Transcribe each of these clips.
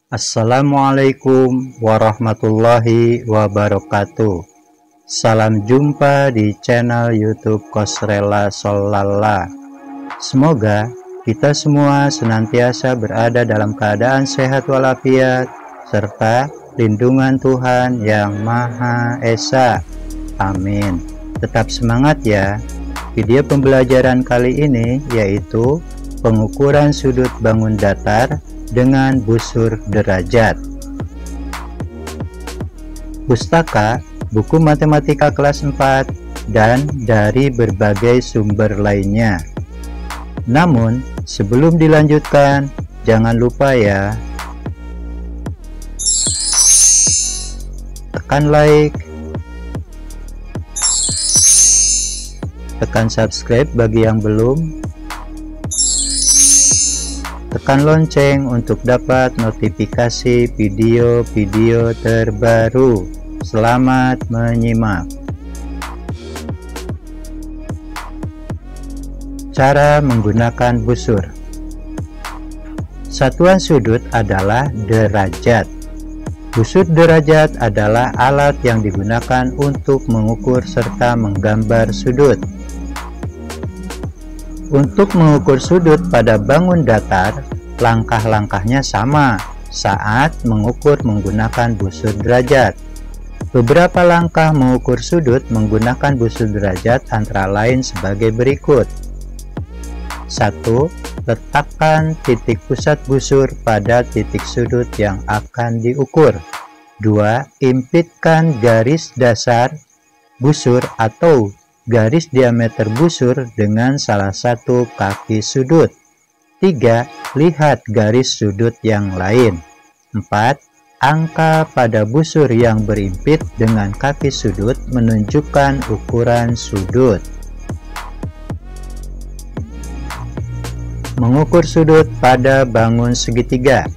Assalamualaikum warahmatullahi wabarakatuh. Salam jumpa di channel YouTube Kosrela Sholala. Semoga kita semua senantiasa berada dalam keadaan sehat walafiat serta lindungan Tuhan Yang Maha Esa. Amin. Tetap semangat ya. Video pembelajaran kali ini yaitu pengukuran sudut bangun datar dengan busur derajat. Pustaka buku matematika kelas 4 dan dari berbagai sumber lainnya. Namun sebelum dilanjutkan, jangan lupa ya, tekan like, tekan subscribe bagi yang belum, tekan lonceng untuk dapat notifikasi video-video terbaru. Selamat menyimak. Cara menggunakan busur. Satuan sudut adalah derajat. Busur derajat adalah alat yang digunakan untuk mengukur serta menggambar sudut. Untuk mengukur sudut pada bangun datar, langkah-langkahnya sama saat mengukur menggunakan busur derajat. Beberapa langkah mengukur sudut menggunakan busur derajat antara lain sebagai berikut. 1. Letakkan titik pusat busur pada titik sudut yang akan diukur. 2. Impitkan garis dasar busur atau garis diameter busur dengan salah satu kaki sudut. 3. Lihat garis sudut yang lain. 4. Angka pada busur yang berimpit dengan kaki sudut menunjukkan ukuran sudut. Mengukur sudut pada bangun segitiga.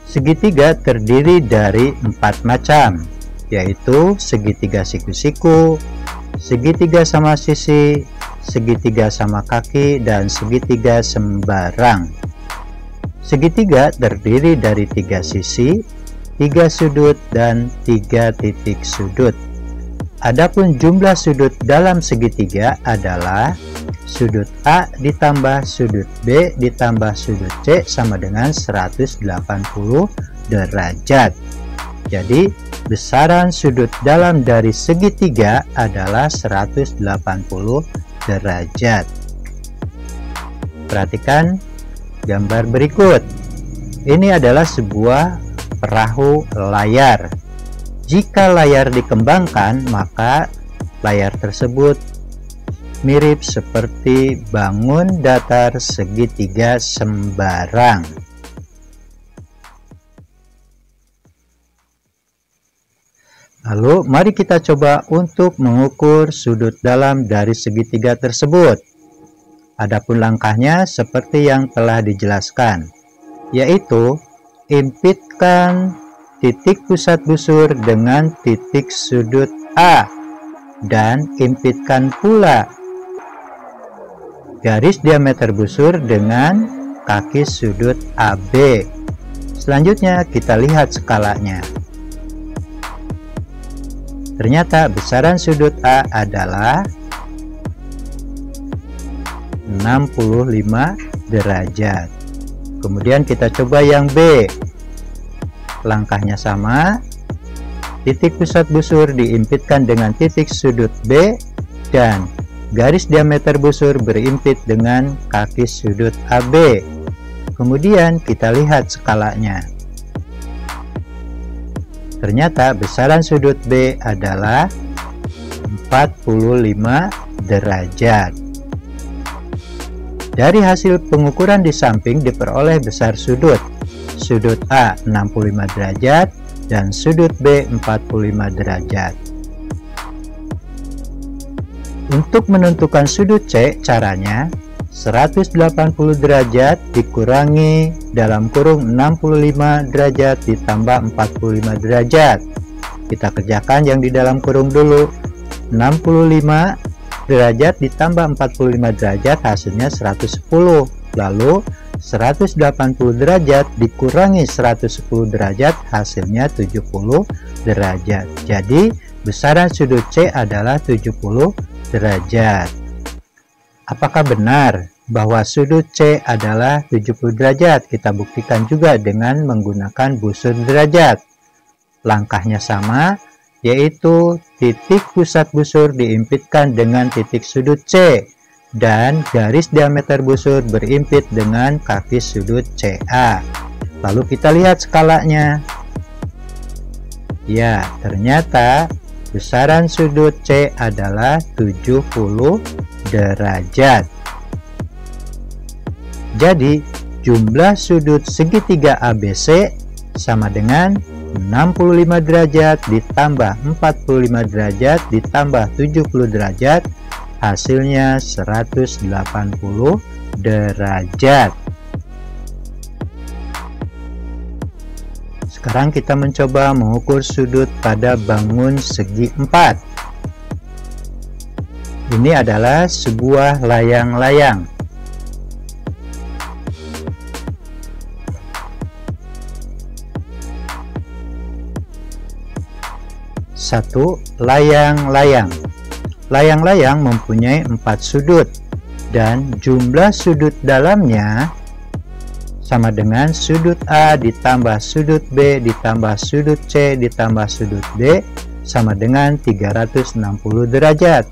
Segitiga terdiri dari 4 macam, yaitu segitiga siku-siku, segitiga sama sisi, segitiga sama kaki, dan segitiga sembarang. Segitiga terdiri dari 3 sisi, 3 sudut, dan 3 titik sudut. Adapun jumlah sudut dalam segitiga adalah sudut A ditambah sudut B ditambah sudut C sama dengan 180 derajat. Jadi besaran sudut dalam dari segitiga adalah 180 derajat. Perhatikan gambar berikut. Ini adalah sebuah perahu layar. Jika layar dikembangkan, maka layar tersebut mirip seperti bangun datar segitiga sembarang. Lalu mari kita coba untuk mengukur sudut dalam dari segitiga tersebut. Adapun langkahnya seperti yang telah dijelaskan, yaitu impitkan titik pusat busur dengan titik sudut A dan impitkan pula garis diameter busur dengan kaki sudut AB. Selanjutnya kita lihat skalanya. Ternyata besaran sudut A adalah 65 derajat. Kemudian kita coba yang B. Langkahnya sama. Titik pusat busur diimpitkan dengan titik sudut B dan garis diameter busur berimpit dengan kaki sudut AB. Kemudian kita lihat skalanya. Ternyata besaran sudut B adalah 45 derajat. Dari hasil pengukuran di samping diperoleh besar sudut. Sudut A 65 derajat dan sudut B 45 derajat. Untuk menentukan sudut C, caranya 180 derajat dikurangi dalam kurung 65 derajat ditambah 45 derajat. Kita kerjakan yang di dalam kurung dulu. 65 derajat ditambah 45 derajat hasilnya 110. Lalu 180 derajat dikurangi 110 derajat hasilnya 70 derajat. Jadi besaran sudut C adalah 70 derajat. Apakah benar bahwa sudut C adalah 70 derajat? Kita buktikan juga dengan menggunakan busur derajat. Langkahnya sama, yaitu titik pusat busur diimpitkan dengan titik sudut C dan garis diameter busur berimpit dengan kaki sudut CA. Lalu kita lihat skalanya. Ya, ternyata besaran sudut C adalah 70 derajat. Jadi, jumlah sudut segitiga ABC sama dengan 65 derajat ditambah 45 derajat ditambah 70 derajat, hasilnya 180 derajat. Sekarang kita mencoba mengukur sudut pada bangun segi 4. Ini adalah sebuah layang-layang. Satu, layang-layang. Layang-layang mempunyai 4 sudut dan jumlah sudut dalamnya sama dengan sudut A ditambah sudut B ditambah sudut C ditambah sudut D sama dengan 360 derajat.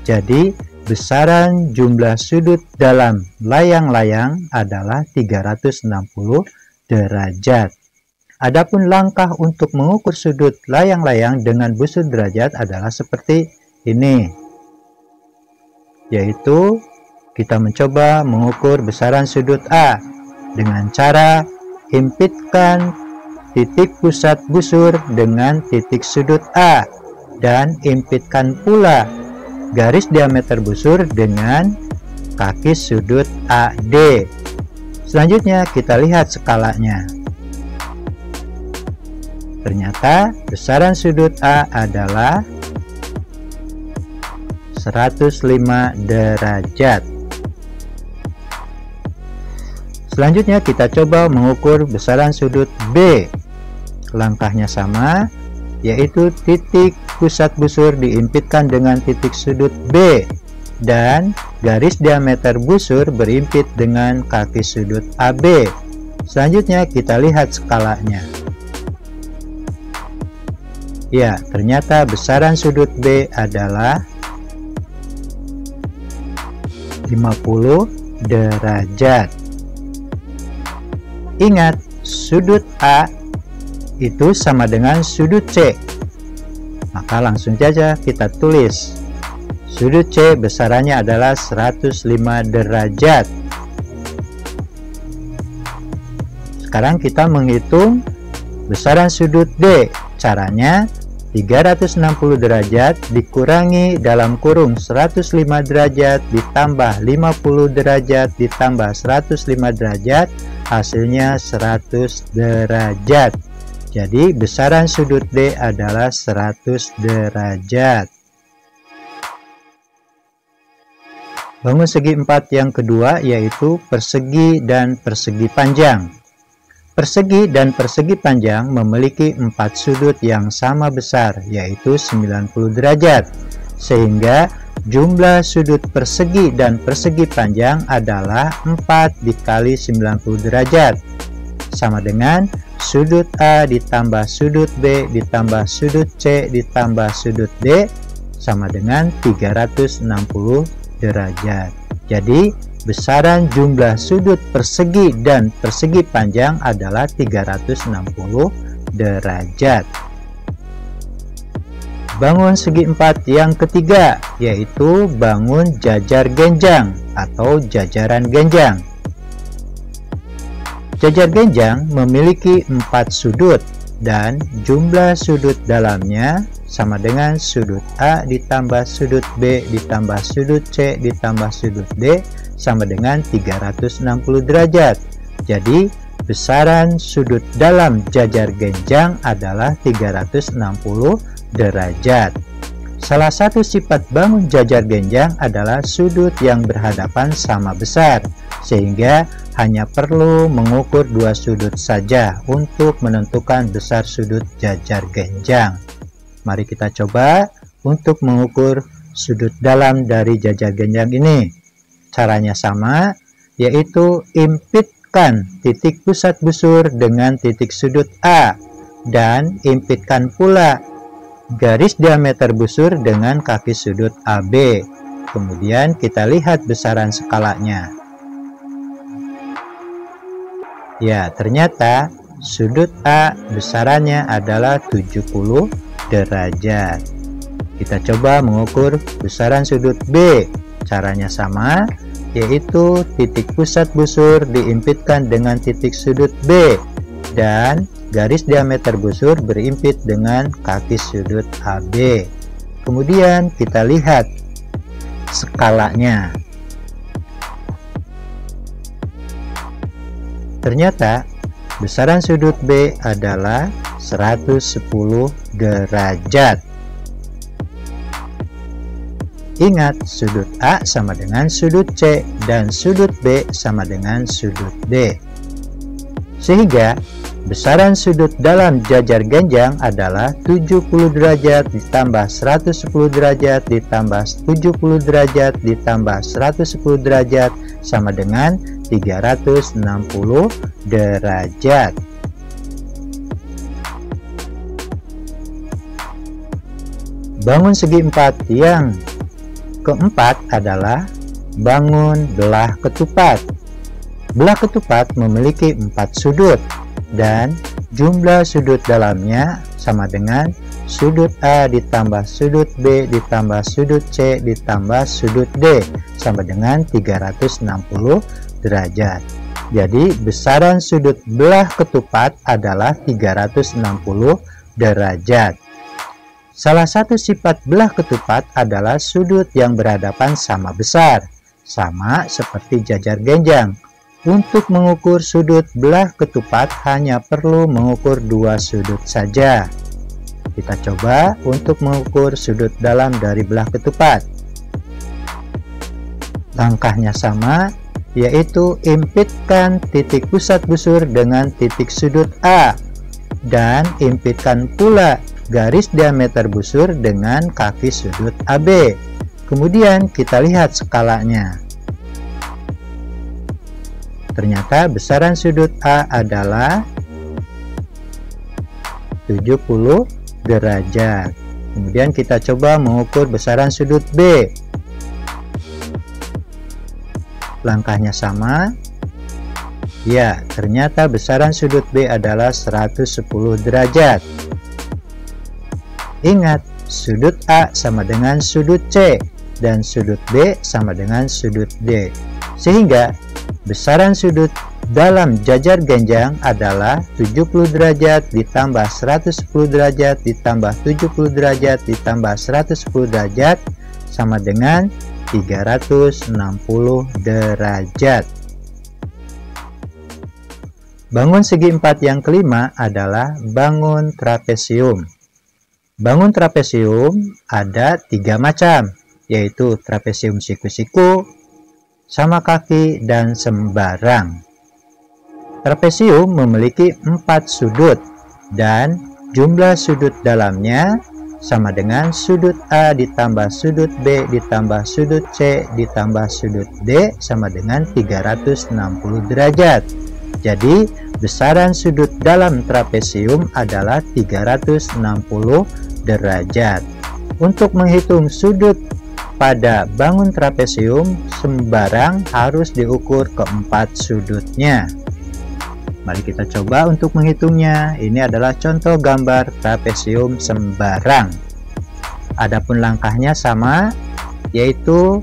Jadi besaran jumlah sudut dalam layang-layang adalah 360 derajat. Adapun langkah untuk mengukur sudut layang-layang dengan busur derajat adalah seperti ini, yaitu kita mencoba mengukur besaran sudut A dengan cara impitkan titik pusat busur dengan titik sudut A dan impitkan pula garis diameter busur dengan kaki sudut AD. Selanjutnya kita lihat skalanya. Ternyata besaran sudut A adalah 105 derajat. Selanjutnya kita coba mengukur besaran sudut B. Langkahnya sama, yaitu titik pusat busur diimpitkan dengan titik sudut B dan garis diameter busur berimpit dengan kaki sudut AB. Selanjutnya kita lihat skalanya. Ya, ternyata besaran sudut B adalah 50 derajat. Ingat, sudut A itu sama dengan sudut C. Maka langsung saja kita tulis. Sudut C besarannya adalah 105 derajat. Sekarang kita menghitung besaran sudut D. Caranya 360 derajat dikurangi dalam kurung 105 derajat ditambah 50 derajat ditambah 105 derajat, hasilnya 100 derajat. Jadi besaran sudut D adalah 100 derajat. Bangun segi 4 yang kedua yaitu persegi dan persegi panjang. Persegi dan persegi panjang memiliki 4 sudut yang sama besar, yaitu 90 derajat. Sehingga jumlah sudut persegi dan persegi panjang adalah 4 dikali 90 derajat. Sama dengan sudut A ditambah sudut B ditambah sudut C ditambah sudut D sama dengan 360 derajat. Jadi besaran jumlah sudut persegi dan persegi panjang adalah 360 derajat. Bangun segi 4 yang ketiga yaitu bangun jajar genjang atau jajaran genjang. Jajar genjang memiliki 4 sudut dan jumlah sudut dalamnya sama dengan sudut A ditambah sudut B ditambah sudut C ditambah sudut D sama dengan 360 derajat. Jadi besaran sudut dalam jajar genjang adalah 360 derajat. Salah satu sifat bangun jajar genjang adalah sudut yang berhadapan sama besar, sehingga hanya perlu mengukur dua sudut saja untuk menentukan besar sudut jajar genjang. Mari kita coba untuk mengukur sudut dalam dari jajar genjang ini. Caranya sama, yaitu impitkan titik pusat busur dengan titik sudut A, dan impitkan pula garis diameter busur dengan kaki sudut AB. Kemudian kita lihat besaran skalanya. Ya, ternyata sudut A besarannya adalah 70 derajat. Kita coba mengukur besaran sudut B. Caranya sama, yaitu titik pusat busur diimpitkan dengan titik sudut B, dan garis diameter busur berimpit dengan kaki sudut AB. Kemudian kita lihat skalanya. Ternyata besaran sudut B adalah 110 derajat. Ingat, sudut A sama dengan sudut C dan sudut B sama dengan sudut D. Sehingga besaran sudut dalam jajar genjang adalah 70 derajat ditambah 110 derajat ditambah 70 derajat ditambah 110 derajat sama dengan 360 derajat. Bangun segi empat yang keempat adalah bangun belah ketupat. Belah ketupat memiliki 4 sudut dan jumlah sudut dalamnya sama dengan sudut A ditambah sudut B ditambah sudut C ditambah sudut D sama dengan 360 derajat. Jadi besaran sudut belah ketupat adalah 360 derajat. Salah satu sifat belah ketupat adalah sudut yang berhadapan sama besar, sama seperti jajar genjang. Untuk mengukur sudut belah ketupat hanya perlu mengukur dua sudut saja. Kita coba untuk mengukur sudut dalam dari belah ketupat. Langkahnya sama, yaitu impitkan titik pusat busur dengan titik sudut A, dan impitkan pula garis diameter busur dengan kaki sudut AB. Kemudian kita lihat skalanya. Ternyata besaran sudut A adalah 70 derajat. Kemudian kita coba mengukur besaran sudut B. Langkahnya sama. Ya, ternyata besaran sudut B adalah 110 derajat. Ingat, sudut A sama dengan sudut C dan sudut B sama dengan sudut D. Sehingga besaran sudut dalam jajar genjang adalah 70 derajat ditambah 110 derajat ditambah 70 derajat ditambah 110 derajat sama dengan 360 derajat. Bangun segi empat yang kelima adalah bangun trapesium. Bangun trapesium ada 3 macam, yaitu trapesium siku-siku, sama kaki, dan sembarang. Trapesium memiliki 4 sudut dan jumlah sudut dalamnya sama dengan sudut A ditambah sudut B ditambah sudut C ditambah sudut D sama dengan 360 derajat. Jadi besaran sudut dalam trapesium adalah 360 derajat. Untuk menghitung sudut pada bangun trapesium, sembarang harus diukur keempat sudutnya. Mari kita coba untuk menghitungnya. Ini adalah contoh gambar trapesium sembarang. Adapun langkahnya sama, yaitu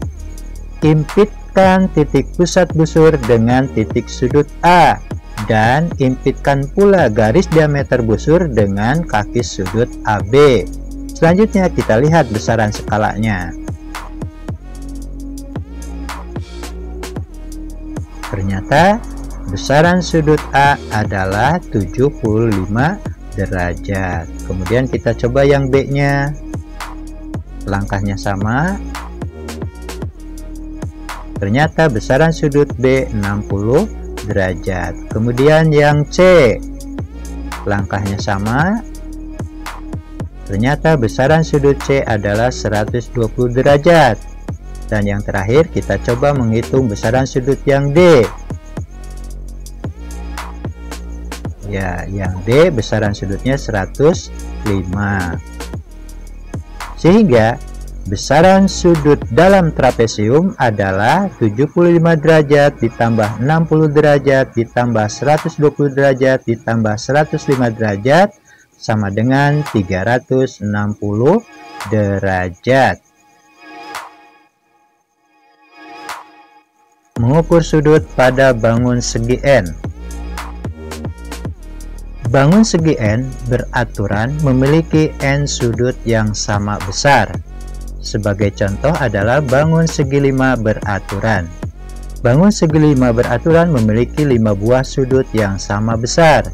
impitkan titik pusat busur dengan titik sudut A dan impitkan pula garis diameter busur dengan kaki sudut AB. Selanjutnya kita lihat besaran skalanya. Ternyata besaran sudut A adalah 75 derajat. Kemudian kita coba yang B-nya. langkahnya sama. Ternyata besaran sudut B 60 derajat. Kemudian yang C, langkahnya sama. Ternyata besaran sudut C adalah 120 derajat. Dan yang terakhir kita coba menghitung besaran sudut yang D. Ya, yang D besaran sudutnya 105. Sehingga besaran sudut dalam trapesium adalah 75 derajat ditambah 60 derajat ditambah 120 derajat ditambah 105 derajat sama dengan 360 derajat. Mengukur sudut pada bangun segi N. Bangun segi N beraturan memiliki N sudut yang sama besar. Sebagai contoh adalah bangun segi 5 beraturan. Bangun segi 5 beraturan memiliki 5 buah sudut yang sama besar.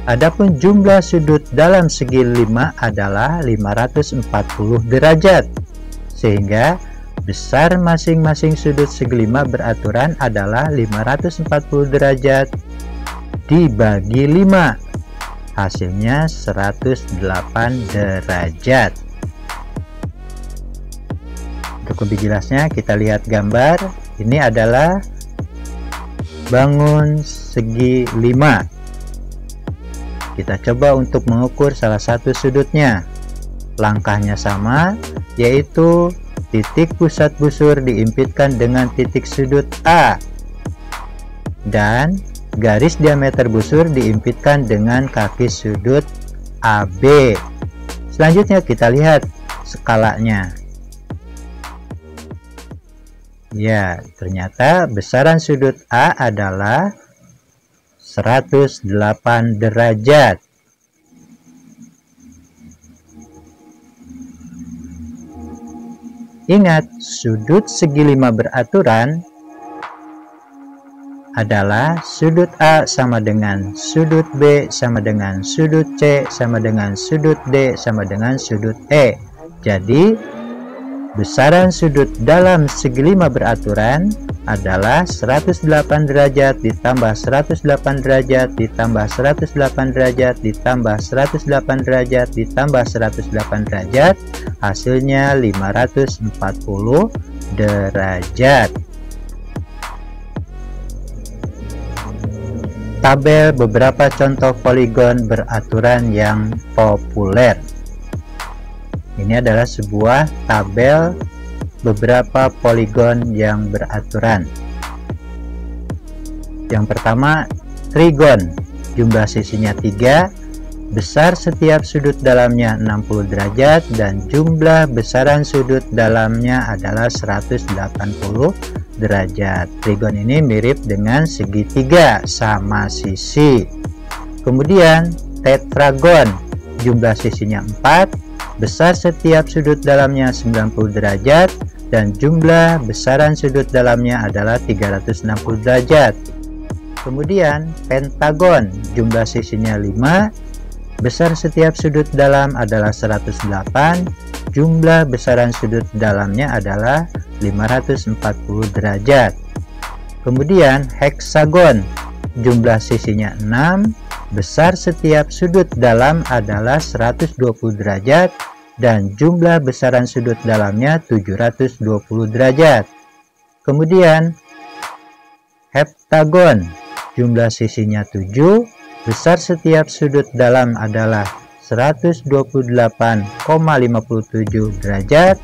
Adapun jumlah sudut dalam segi 5 adalah 540 derajat. Sehingga besar masing-masing sudut segi 5 beraturan adalah 540 derajat dibagi 5. Hasilnya 108 derajat. Untuk lebih jelasnya kita lihat gambar. Ini adalah bangun segi 5. Kita coba untuk mengukur salah satu sudutnya. Langkahnya sama, yaitu titik pusat busur diimpitkan dengan titik sudut A. Dan garis diameter busur diimpitkan dengan kaki sudut AB. Selanjutnya kita lihat skalanya. Ya, ternyata besaran sudut A adalah 108 derajat. Ingat, sudut segi 5 beraturan adalah sudut A sama dengan sudut B sama dengan sudut C sama dengan sudut D sama dengan sudut E. Jadi besaran sudut dalam segi 5 beraturan adalah 108 derajat ditambah 108 derajat ditambah 108 derajat ditambah 108 derajat ditambah 108 derajat, hasilnya 540 derajat. Tabel beberapa contoh poligon beraturan yang populer. Ini adalah sebuah tabel beberapa poligon yang beraturan. Yang pertama, trigon. Jumlah sisinya 3, besar setiap sudut dalamnya 60 derajat dan jumlah besaran sudut dalamnya adalah 180 derajat. Trigon ini mirip dengan segitiga sama sisi. Kemudian tetragon. Jumlah sisinya 4, besar setiap sudut dalamnya 90 derajat dan jumlah besaran sudut dalamnya adalah 360 derajat. Kemudian pentagon, jumlah sisinya 5, besar setiap sudut dalam adalah 108, jumlah besaran sudut dalamnya adalah 540 derajat. Kemudian heksagon, jumlah sisinya 6, besar setiap sudut dalam adalah 120 derajat dan jumlah besaran sudut dalamnya 720 derajat. Kemudian heptagon, jumlah sisinya 7, besar setiap sudut dalam adalah 128,57 derajat,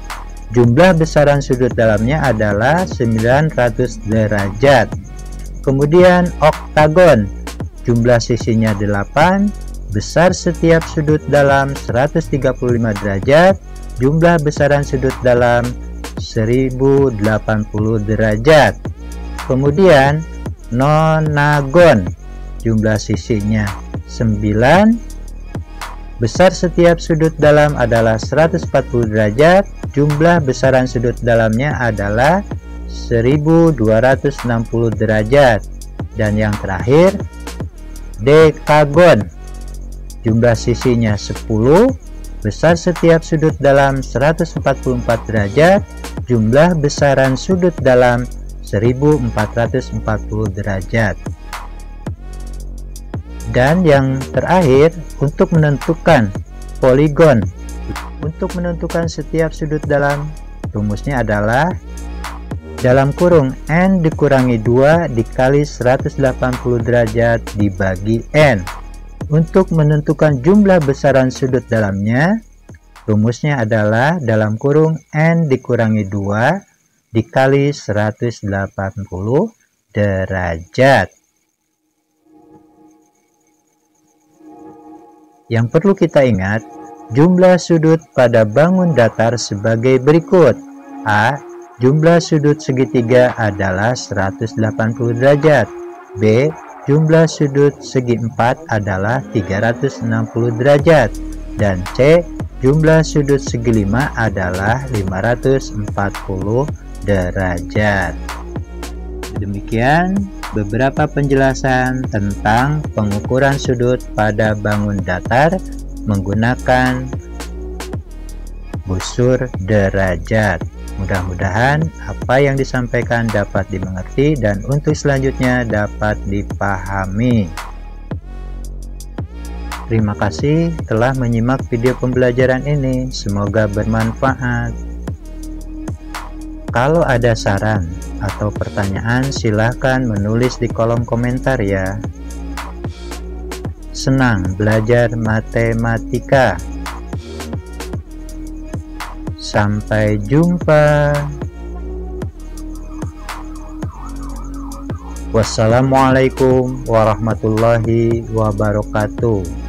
jumlah besaran sudut dalamnya adalah 900 derajat. Kemudian oktagon, jumlah sisinya 8, besar setiap sudut dalam 135 derajat, jumlah besaran sudut dalam 1080 derajat. Kemudian nonagon, jumlah sisinya 9, besar setiap sudut dalam adalah 140 derajat, jumlah besaran sudut dalamnya adalah 1260 derajat. Dan yang terakhir dekagon, jumlah sisinya 10, Besar setiap sudut dalam 144 derajat, jumlah besaran sudut dalam 1440 derajat. Dan yang terakhir, untuk menentukan poligon. Untuk menentukan setiap sudut dalam, rumusnya adalah dalam kurung N dikurangi 2 dikali 180 derajat dibagi N. Untuk menentukan jumlah besaran sudut dalamnya, rumusnya adalah dalam kurung N dikurangi 2 dikali 180 derajat. Yang perlu kita ingat, jumlah sudut pada bangun datar sebagai berikut. A. Jumlah sudut segitiga adalah 180 derajat. B. Jumlah sudut segi 4 adalah 360 derajat. Dan C. Jumlah sudut segi 5 adalah 540 derajat. Demikian beberapa penjelasan tentang pengukuran sudut pada bangun datar menggunakan busur derajat. Mudah-mudahan apa yang disampaikan dapat dimengerti dan untuk selanjutnya dapat dipahami. Terima kasih telah menyimak video pembelajaran ini. Semoga bermanfaat. Kalau ada saran atau pertanyaan, silahkan menulis di kolom komentar ya. Senang belajar matematika. Sampai jumpa. Wassalamualaikum warahmatullahi wabarakatuh.